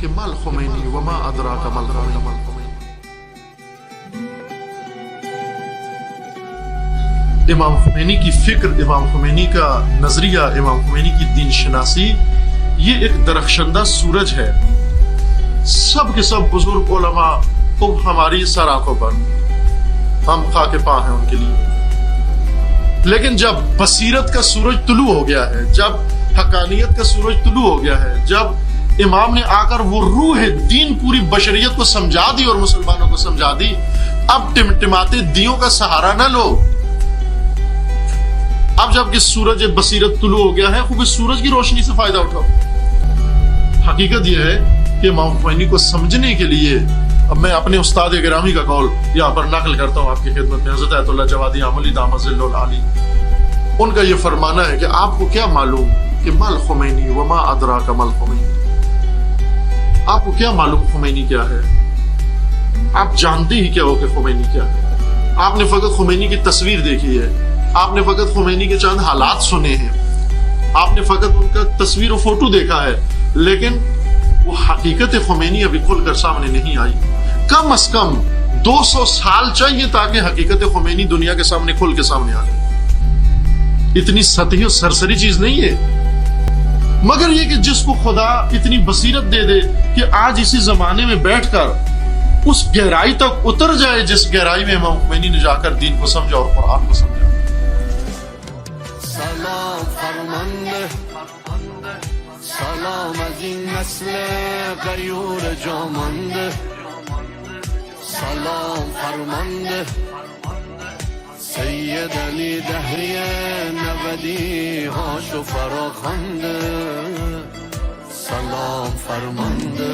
کہ مل خمینی وما ادراک مل خمینی. امام خمینی کی فکر، امام خمینی کا نظریہ، امام خمینی کی دین شناسی یہ ایک درخشندہ سورج ہے. سب کے سب بزرگ علماء اب ہماری سر آنکھوں پر، ہم خاک پاں ہیں ان کے لیے. لیکن جب بصیرت کا سورج طلوع ہو گیا ہے، جب حقانیت کا سورج طلوع ہو گیا ہے، جب امام نے آ کر وہ روح دین پوری بشریت کو سمجھا دی اور مسلمانوں کو سمجھا دی، اب ٹمٹماتے دیوں کا سہارا نہ لو. اب جب کہ سورج بصیرت طلوع ہو گیا ہے، خوب اس سورج کی روشنی سے فائدہ اٹھاؤ. حقیقت یہ ہے کہ امام خمینی کو سمجھنے کے لیے اب میں اپنے استاد گرامی کا قول یہاں پر نقل کرتا ہوں آپ کی خدمت میں. حضرت آیت اللہ جوادی عملی دامت ظل العالی، ان کا یہ فرمانا ہے کہ آپ کو کیا معلوم کہ مل خمینی وما ادراک مل خمینی. آپ کو کیا معلوم خمینی کیا ہے؟ آپ جانتے ہی کیا ہو کہ خمینی کیا ہے؟ آپ نے فقط خمینی کی تصویر دیکھی ہے، آپ نے فقط خمینی کے چند حالات سنے ہیں، آپ نے فقط ان کا تصویر و فوٹو دیکھا ہے، لیکن وہ حقیقت خمینی ابھی کھل کر سامنے نہیں آئی. کم از کم 200 سال چاہیے تاکہ حقیقت خمینی دنیا کے سامنے کھل کے سامنے آ جائے. اتنی سطحی اور سرسری چیز نہیں ہے، مگر یہ کہ جس کو خدا اتنی بصیرت دے دے کہ آج اسی زمانے میں بیٹھ کر اس گہرائی تک اتر جائے جس گہرائی میں امام خمینی نے جا کر دین کو سمجھا اور قرآن کو سمجھا. سلام فرمانده، سلام از این نسل غیور جامانده. سلام فرمانده سید علی دهری 90 هاشو فراخوانده. سلام فرمانده